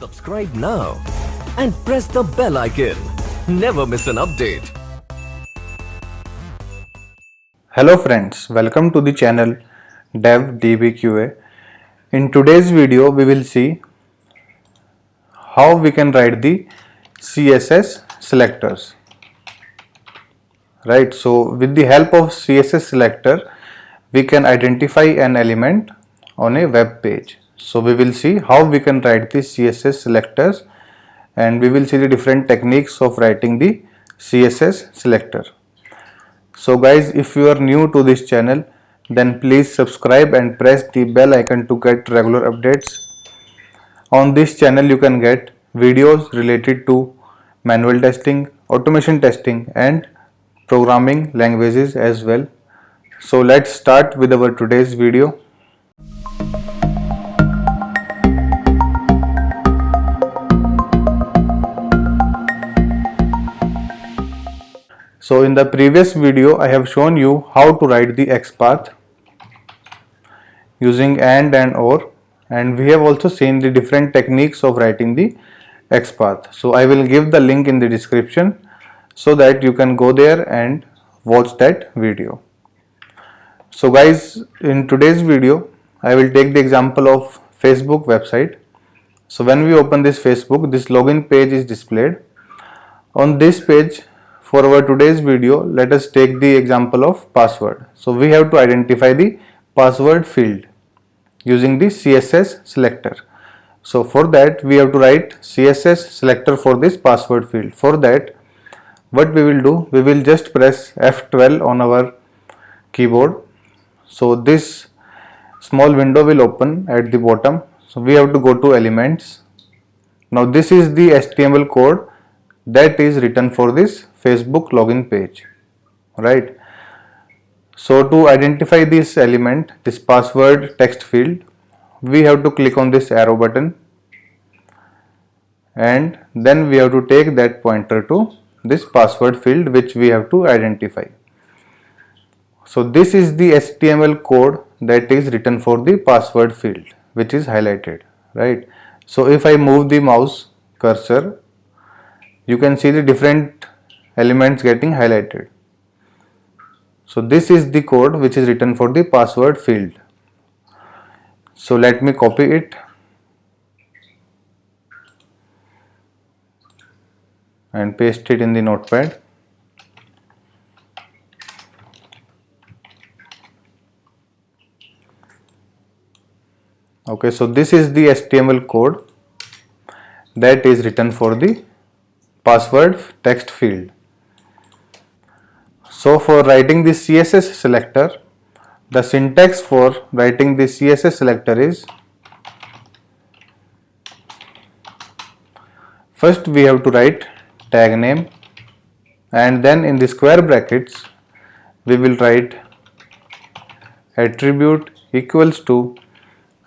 Subscribe now and press the bell icon. Never miss an update. Hello friends, welcome to the channel DevDBQA. In today's video we will see how we can write the CSS selectors. Right, so with the help of CSS selector we can identify an element on a web page. So we will see how we can write the CSS selectors, and we will see the different techniques of writing the CSS selector. So guys, if you are new to this channel, then please subscribe and press the bell icon to get regular updates. On this channel you can get videos related to manual testing, automation testing and programming languages as well. So let's start with our today's video. So in the previous video I have shown you how to write the XPath using and or, and we have also seen the different techniques of writing the XPath. So I will give the link in the description so that you can go there and watch that video. So guys, in today's video I will take the example of Facebook website. So when we open this Facebook, this login page is displayed. On this page, for our today's video, let us take the example of password. So we have to identify the password field using the CSS selector. So for that we have to write CSS selector for this password field. For that, what we will do, we will just press F12 on our keyboard. So this small window will open at the bottom. So we have to go to elements. Now this is the HTML code that is written for this Facebook login page, right? So to identify this element, this password text field, we have to click on this arrow button and then we have to take that pointer to this password field which we have to identify. So this is the HTML code that is written for the password field which is highlighted, right? So if I move the mouse cursor, you can see the different elements getting highlighted. So this is the code which is written for the password field. So let me copy it and paste it in the notepad. Okay, so this is the HTML code that is written for the password text field. So for writing the CSS selector, the syntax for writing the CSS selector is, first we have to write tag name and then in the square brackets we will write attribute equals to,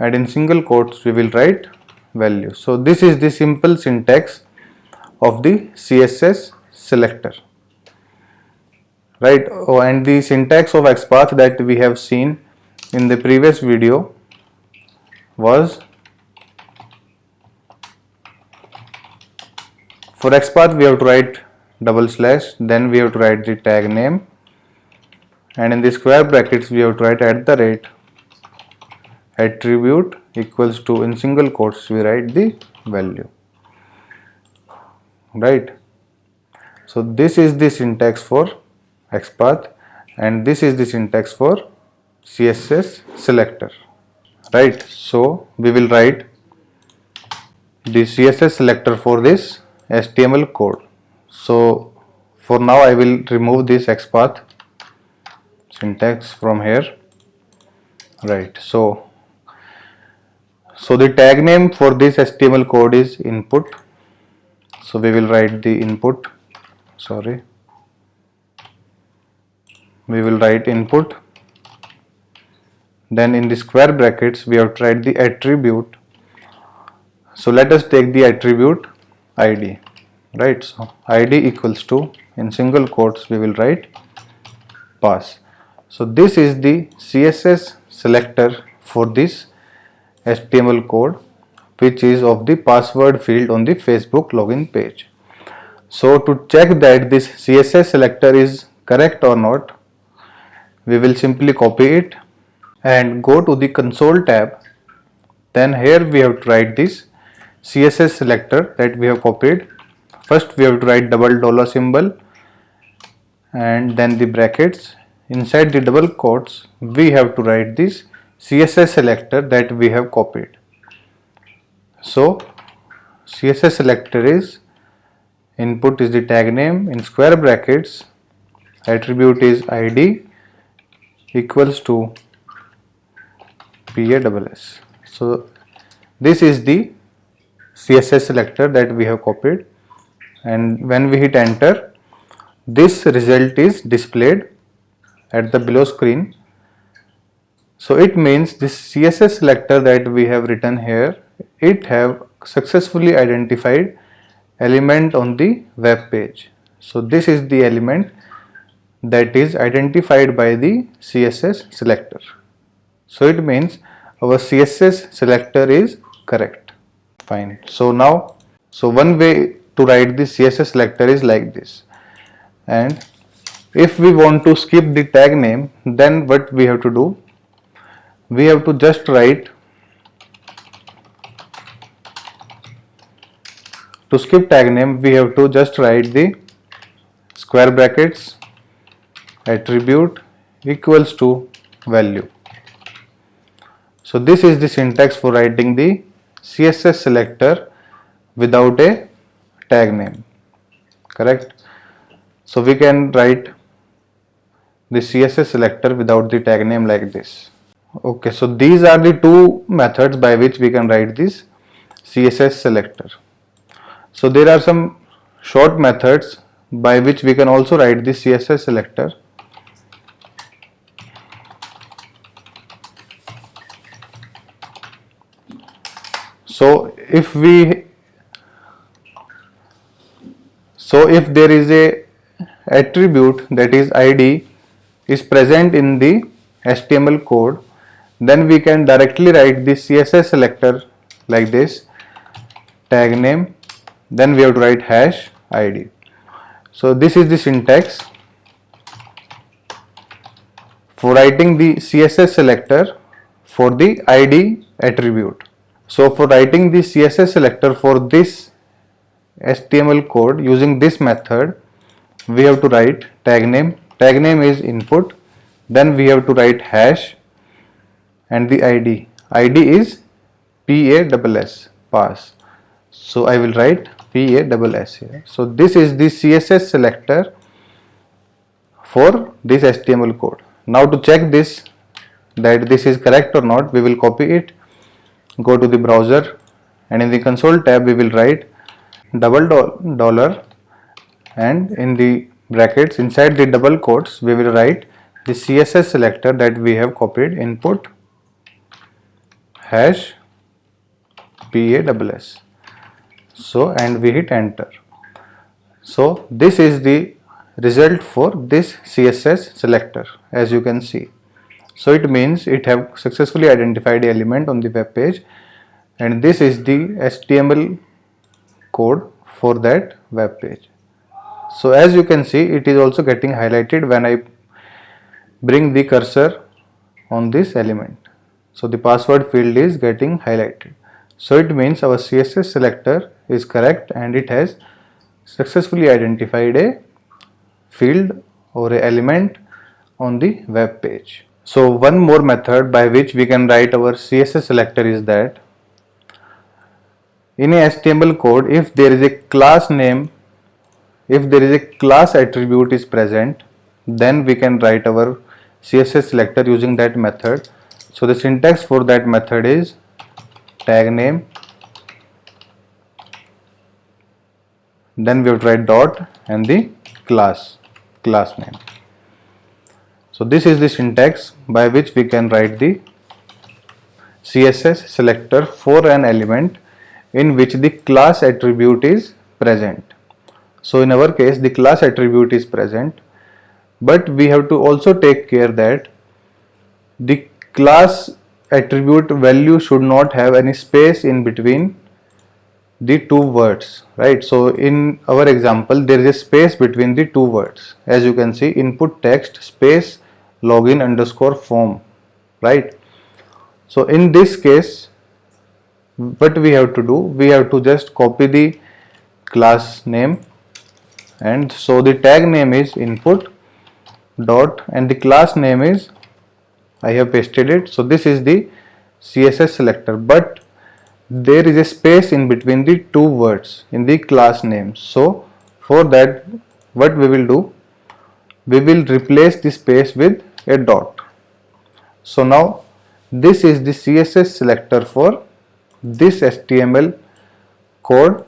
and in single quotes we will write value. So this is the simple syntax of the CSS selector, right? Oh, and the syntax of XPath that we have seen in the previous video was, for XPath we have to write /, then we have to write the tag name, and in the square brackets we have to write @ attribute equals to, in single quotes we write the value, right? So this is the syntax for XPath and this is the syntax for CSS selector, right? So we will write the CSS selector for this HTML code. So for now I will remove this XPath syntax from here, right? So the tag name for this HTML code is input. So we will write the input, we will write input, then in the square brackets we have to write the attribute. So let us take the attribute ID, right? So ID equals to, in single quotes we will write pass. So this is the CSS selector for this HTML code. which is of the password field on the Facebook login page. So to check that this CSS selector is correct or not, we will simply copy it and go to the console tab. Then here we have to write this CSS selector that we have copied. First we have to write double dollar symbol and then the brackets. Inside the double quotes we have to write this CSS selector that we have copied. So CSS selector is, input is the tag name in square brackets, attribute is ID equals to PASS. So this is the CSS selector that we have copied, and when we hit enter, this result is displayed at the below screen. So it means this CSS selector that we have written here, it have successfully identified element on the web page. So this is the element that is identified by the CSS selector. So it means our CSS selector is correct. Fine. So now, one way to write the CSS selector is like this. And if we want to skip the tag name, then what we have to do? We have to just write, to skip tag name, we have to just write the square brackets, attribute equals to value. So this is the syntax for writing the CSS selector without a tag name, correct? So we can write the CSS selector without the tag name like this. Okay, so these are the two methods by which we can write this CSS selector. So there are some short methods by which we can also write the CSS selector. So if there is a attribute, that is ID, is present in the HTML code, then we can directly write the CSS selector like this, tag name, then we have to write hash ID. So this is the syntax for writing the CSS selector for the ID attribute. So for writing the CSS selector for this HTML code using this method, we have to write tag name is input, then we have to write hash and the ID is PASS, pass. So I will write PASS here. So this is the CSS selector for this HTML code. Now to check this, that this is correct or not, we will copy it, go to the browser, and in the console tab we will write double dollar, and in the brackets inside the double quotes we will write the CSS selector that we have copied, input hash PASS. So and we hit enter. So this is the result for this CSS selector, as you can see. So it means it have successfully identified the element on the web page, and this is the HTML code for that web page. So as you can see, it is also getting highlighted when I bring the cursor on this element. So the password field is getting highlighted. So it means our CSS selector is correct and it has successfully identified a field or an element on the web page. So one more method by which we can write our CSS selector is that in a HTML code, if there is a class name, if there is a class attribute is present, then we can write our CSS selector using that method. So the syntax for that method is tag name, then we have to write dot and the class name. So this is the syntax by which we can write the CSS selector for an element in which the class attribute is present. So in our case the class attribute is present, but we have to also take care that the class attribute value should not have any space in between the two words, right? So in our example there is a space between the two words, as you can see, input text space login underscore form, right? So in this case what we have to do, we have to just copy the class name, and so the tag name is input dot and the class name is, I have pasted it. So this is the CSS selector, but there is a space in between the two words in the class name. So for that, what we will do, we will replace the space with a dot. So now this is the CSS selector for this HTML code,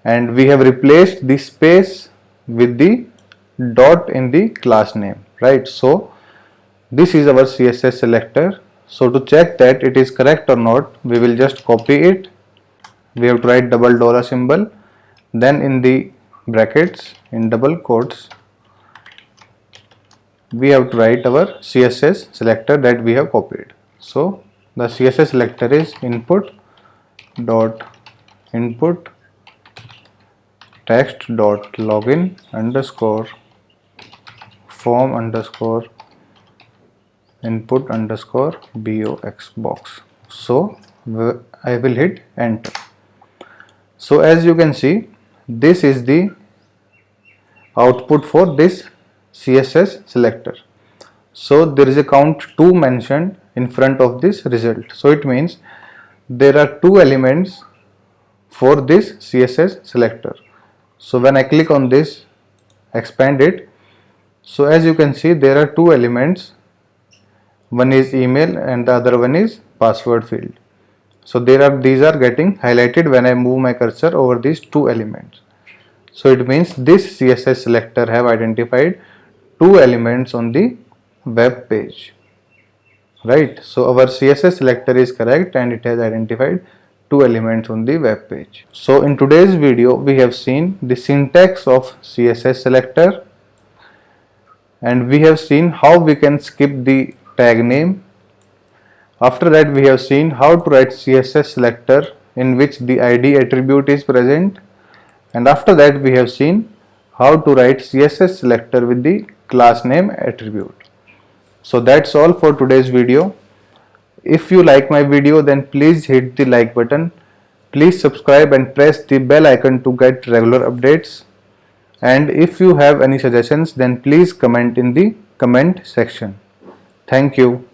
and we have replaced the space with the dot in the class name, right? So this is our CSS selector. So to check that it is correct or not, we will just copy it. We have to write double dollar symbol, then in the brackets in double quotes we have to write our CSS selector that we have copied. So the CSS selector is input dot input text dot login underscore form underscore input underscore box box. So I will hit enter. So as you can see, this is the output for this CSS selector. So there is a count 2 mentioned in front of this result. So it means there are 2 elements for this CSS selector. So when I click on this, expand it, so as you can see there are 2 elements. One is email and the other one is password field. So these are getting highlighted when I move my cursor over these 2 elements. So it means this CSS selector have identified 2 elements on the web page, right? So our CSS selector is correct and it has identified 2 elements on the web page. So in today's video we have seen the syntax of CSS selector, and we have seen how we can skip the tag name. After that we have seen how to write CSS selector in which the ID attribute is present, and after that we have seen how to write CSS selector with the class name attribute. So that's all for today's video. If you like my video, then please hit the like button. Please subscribe and press the bell icon to get regular updates. And if you have any suggestions, then please comment in the comment section. Thank you.